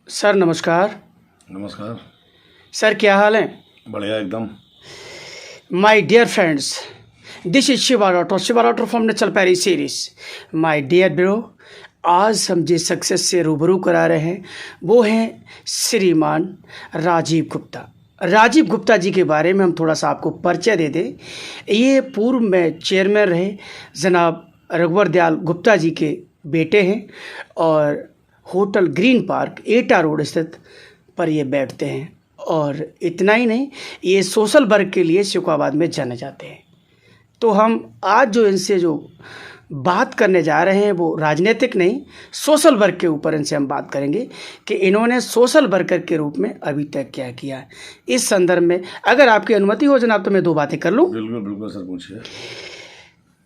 Sir नमस्कार। नमस्कार sir क्या हाल है? बढ़िया एकदम। My dear friends, this is Shiva doctor from nature Paris series. My dear bro, आज हम जिस सक्सेस से रूबरू करा रहे हैं वो हैं श्रीमान राजीव गुप्ता। राजीव गुप्ता जी के बारे में हम थोड़ा सा आपको परिचय दे दें। ये पूर्व में चेयरमैन रहे जनाब रघुवर दयाल गुप्ता जी के बेटे हैं और होटल ग्रीन पार्क एटा रोड स्थित पर ये बैठते हैं। और इतना ही नहीं, ये सोशल वर्क के लिए सिकोहाबाद में जाने जाते हैं। तो हम आज जो इनसे जो बात करने जा रहे हैं वो राजनीतिक नहीं, सोशल वर्क के ऊपर इनसे हम बात करेंगे कि इन्होंने सोशल वर्कर के रूप में अभी तक क्या किया है। इस संदर्भ में अगर आपकी अनुमति हो जनाब तो मैं दो बातें कर लूँ। बिल्कुल बिल्कुल सर, पूछिए।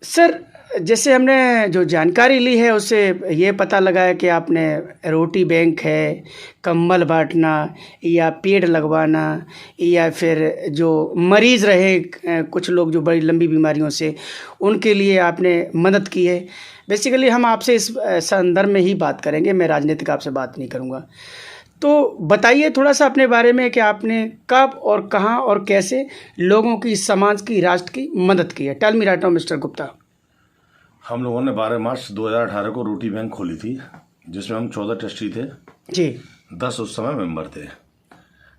सर जैसे हमने जो जानकारी ली है उससे ये पता लगा है कि आपने रोटी बैंक है, कंबल बांटना या पेड़ लगवाना या फिर जो मरीज़ रहे कुछ लोग जो बड़ी लंबी बीमारियों से, उनके लिए आपने मदद की है। बेसिकली हम आपसे इस संदर्भ में ही बात करेंगे, मैं राजनीतिक आपसे बात नहीं करूँगा। तो बताइए थोड़ा सा अपने बारे में कि आपने कब और कहाँ और कैसे लोगों की, समाज की, राष्ट्र की मदद की है। Tell me right now mister Gupta. हम लोगों ने 12 मार्च 2018 को रोटी बैंक खोली थी, जिसमें हम 14 ट्रस्टी थे जी, 10 उस समय मेंबर थे।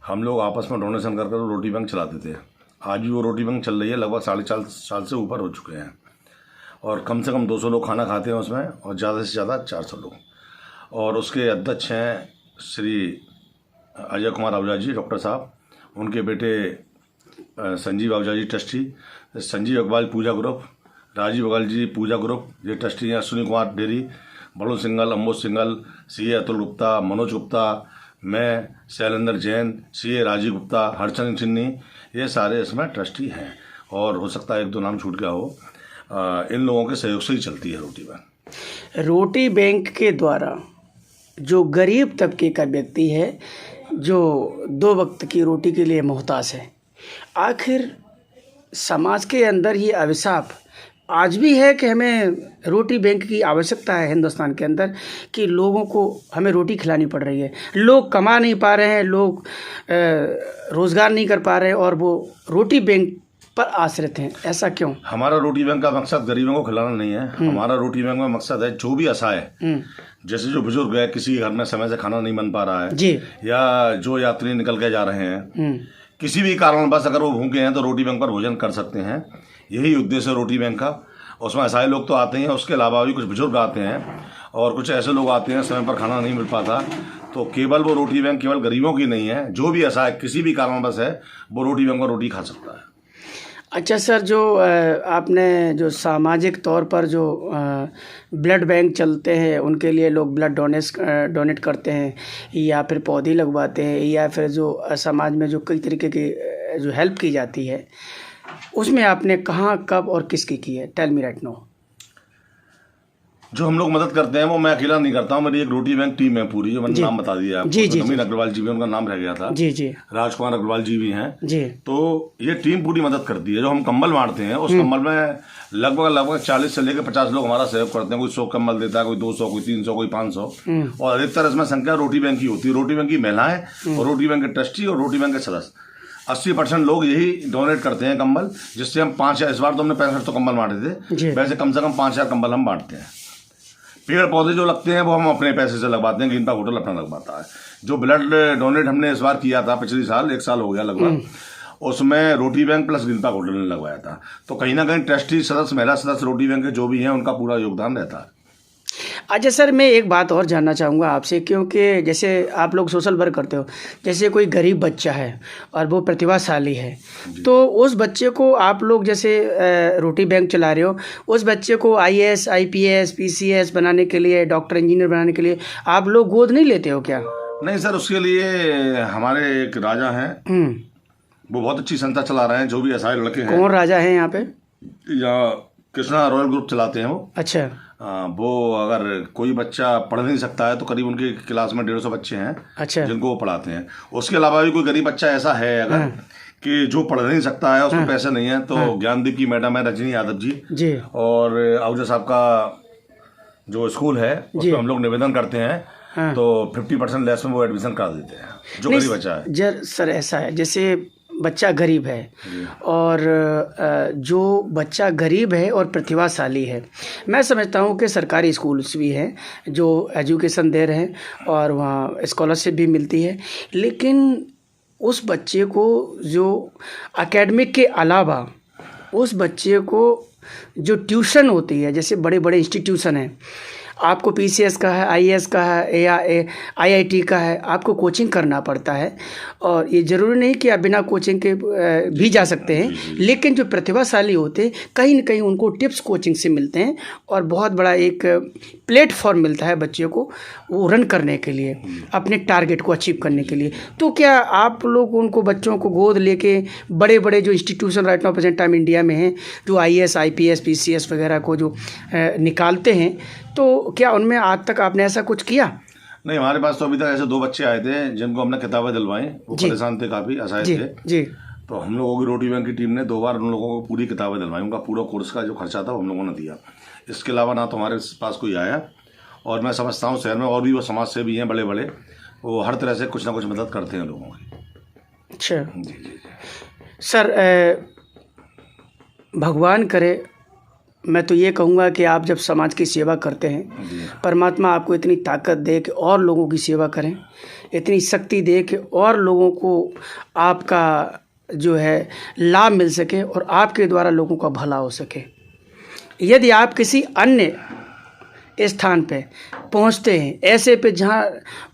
हम लोग आपस में डोनेशन कर रोटी बैंक चलाते थे। आज भी वो रोटी बैंक चल रही है, लगभग 4.5 साल से ऊपर हो चुके हैं और कम से कम 200 लोग खाना खाते हैं उसमें और ज़्यादा से ज़्यादा 400 लोग। और उसके अध्यक्ष हैं श्री अजय कुमार आहूजा जी, डॉक्टर साहब। उनके बेटे Sanjeev Ahuja ji trustee, Sanjeev Agarwal Pooja group, Rajeev Agarwal ji Pooja group ये ट्रस्टी हैं, अश्विनी कुमार डेरी, बड़ू सिंगल, अम्बोज सिंगल, सीए अतुल गुप्ता, मनोज गुप्ता, मैं, शैलेंद्र जैन, सीए राजीव गुप्ता, हरचंद चिन्नी, ये सारे इसमें ट्रस्टी हैं। और हो सकता है एक दो नाम छूट गया हो। इन लोगों के सहयोग से ही चलती है रोटी बैंक। रोटी बैंक के द्वारा जो गरीब तबके का व्यक्ति है, जो 2 वक्त की रोटी के लिए मोहताज है, आखिर समाज के अंदर ये अभिशाप आज भी है कि हमें रोटी बैंक की आवश्यकता है हिंदुस्तान के अंदर, कि लोगों को हमें रोटी खिलानी पड़ रही है। लोग कमा नहीं पा रहे हैं, लोग रोज़गार नहीं कर पा रहे हैं और वो रोटी बैंक पर आश्रित हैं। ऐसा क्यों? हमारा रोटी बैंक का मकसद गरीबों को खिलाना नहीं है। हमारा रोटी बैंक का मकसद है जो भी असहाय, जैसे जो बुजुर्ग है, किसी घर में समय से खाना नहीं बन पा रहा है जी, या जो यात्री निकल के जा रहे हैं, किसी भी कारणवश अगर वो भूखे हैं तो रोटी बैंक पर भोजन कर सकते हैं। यही उद्देश्य है रोटी बैंक का। उसमें असहाय लोग तो आते हैं, उसके अलावा भी कुछ बुजुर्ग आते हैं और कुछ ऐसे लोग आते हैं समय पर खाना नहीं मिल पाता। तो केवल वो रोटी बैंक केवल गरीबों की नहीं है, जो भी असहाय किसी भी कारणवश है वो रोटी बैंक पर रोटी खा सकता है। अच्छा सर, जो आपने जो सामाजिक तौर पर जो ब्लड बैंक चलते हैं उनके लिए लोग ब्लड डोनेट करते हैं या फिर पौधे लगवाते हैं या फिर जो समाज में जो कई तरीके की जो हेल्प की जाती है, उसमें आपने कहाँ, कब और किसकी की है? Tell me right now. जो हम लोग मदद करते हैं वो मैं अकेला नहीं करता हूँ, मेरी एक रोटी बैंक टीम है पूरी, जो मैंने नाम बता दिया आपको। जी जी, नवीन अग्रवाल जी भी, उनका नाम रह गया था। जी जी, राजकुमार अग्रवाल जी भी हैं जी। तो ये टीम पूरी मदद करती है। जो हम कंबल बांटते हैं उस कंबल में लगभग 40 से लेकर 50 लोग हमारा सहयोग करते हैं। कोई 100 कंबल देता है, कोई 200, कोई 300, कोई 500 और अधिकतर इसमें संख्या रोटी बैंक की होती है। रोटी बैंक की महिलाएं और रोटी बैंक के ट्रस्टी और रोटी बैंक के सदस्य 80% लोग यही डोनेट करते हैं कंबल, जिससे हम 5 इस बार तो हमने 65 कंबल बांटे थे, वैसे कम से कम 5000 कंबल हम बांटते हैं। पेड़ पौधे जो लगते हैं वो हम अपने पैसे से लगवाते हैं, ग्रीन पार्क होटल अपना लगवाता है। जो ब्लड डोनेट हमने इस बार किया था पिछले साल, 1 साल हो गया लगभग, उसमें Roti bank plus Green Park hotel ने लगवाया था। तो कहीं ना कहीं ट्रस्टी सदस्य, महिला सदस्य रोटी बैंक के जो भी हैं उनका पूरा योगदान रहता है। अच्छा सर, मैं एक बात और जानना चाहूँगा आपसे, क्योंकि जैसे आप लोग सोशल वर्क करते हो, जैसे कोई गरीब बच्चा है और वो प्रतिभाशाली है, तो उस बच्चे को आप लोग जैसे रोटी बैंक चला रहे हो, उस बच्चे को IAS, IPS, PCS बनाने के लिए, डॉक्टर इंजीनियर बनाने के लिए आप लोग गोद नहीं लेते हो क्या? नहीं सर, उसके लिए हमारे एक राजा हैं, वो बहुत अच्छी संस्था चला रहे हैं। जो भी असहाय लड़के हैं। कौन राजा है यहाँ पे? या कृष्णा रॉयल ग्रुप चलाते हैं वो। अच्छा। वो अगर कोई बच्चा पढ़ नहीं सकता है तो करीब उनकी क्लास में 150 बच्चे हैं। अच्छा। जिनको वो पढ़ाते हैं। उसके अलावा भी कोई गरीब बच्चा ऐसा है अगर कि जो पढ़ नहीं सकता है, उसको पैसे नहीं है, तो ज्ञानदीप की मैडम है रजनी यादव जी, और आहूजा साहब का जो स्कूल है जी। उसमें हम लोग निवेदन करते हैं, हाँ। तो 50% लेस में वो एडमिशन करा देते हैं जो नहीं, गरीब बच्चा है। सर ऐसा है, जैसे बच्चा गरीब है और जो बच्चा गरीब है और प्रतिभाशाली है, मैं समझता हूँ कि सरकारी स्कूल्स भी हैं जो एजुकेशन दे रहे हैं और वहाँ स्कॉलरशिप भी मिलती है, लेकिन उस बच्चे को जो एकेडमिक के अलावा उस बच्चे को जो ट्यूशन होती है, जैसे बड़े बड़े इंस्टीट्यूशन हैं, आपको पीसीएस का है, आईएएस का है या आईआईटी का है, आपको कोचिंग करना पड़ता है। और ये ज़रूरी नहीं कि आप बिना कोचिंग के भी जा सकते हैं, लेकिन जो प्रतिभाशाली होते हैं कहीं न कहीं उनको टिप्स कोचिंग से मिलते हैं और बहुत बड़ा एक प्लेटफॉर्म मिलता है बच्चे को वो रन करने के लिए, अपने टारगेट को अचीव करने के लिए। तो क्या आप लोग उनको बच्चों को गोद लेके बड़े बड़े जो institution right now present time India में हैं, जो आईएएस आईपीएस पीसीएस वगैरह को जो निकालते हैं, तो क्या उनमें आज तक आपने ऐसा कुछ किया? नहीं, हमारे पास तो अभी तक ऐसे 2 बच्चे आए थे जिनको हमने किताबें दिलवाई, वो परेशान थे, काफ़ी असहाय थे जी। तो हम लोगों की रोटी बैंक की टीम ने 2 बार उन लोगों को पूरी किताबें दिलवाई, उनका पूरा कोर्स का जो खर्चा था वो हम लोगों ने दिया। इसके अलावा ना तो हमारे पास कोई आया, और मैं समझता हूँ शहर में और भी वो समाज सेवी हैं बड़े बड़े, वो हर तरह से कुछ ना कुछ मदद करते हैं लोगों की। अच्छा जी। सर, भगवान करे, मैं तो ये कहूँगा कि आप जब समाज की सेवा करते हैं, परमात्मा आपको इतनी ताकत दे कि और लोगों की सेवा करें, इतनी शक्ति दे कि और लोगों को आपका जो है लाभ मिल सके और आपके द्वारा लोगों का भला हो सके। यदि आप किसी अन्य स्थान पे पहुंचते हैं, ऐसे पे जहां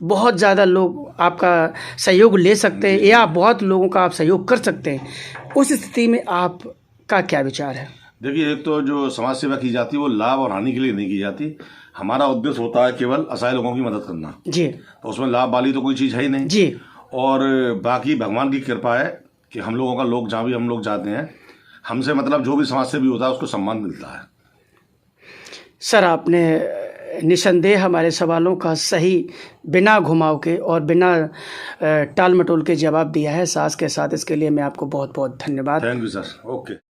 बहुत ज़्यादा लोग आपका सहयोग ले सकते हैं या बहुत लोगों का आप सहयोग कर सकते हैं, उस स्थिति में आपका क्या विचार है? देखिए, एक तो जो समाज सेवा की जाती है वो लाभ और हानि के लिए नहीं की जाती। हमारा उद्देश्य होता है केवल असहाय लोगों की मदद करना जी। तो उसमें लाभ वाली तो कोई चीज़ है ही नहीं जी। और बाकी भगवान की कृपा है कि हम लोगों का लोग जहाँ भी हम लोग जाते हैं, हमसे मतलब जो भी समाज से भी होता है उसको सम्मान मिलता है। सर, आपने निसंदेह हमारे सवालों का सही बिना घुमाव के और बिना टाल मटोल के जवाब दिया है सास के साथ। इसके लिए मैं आपको बहुत बहुत धन्यवाद। Thank you sir. ओके।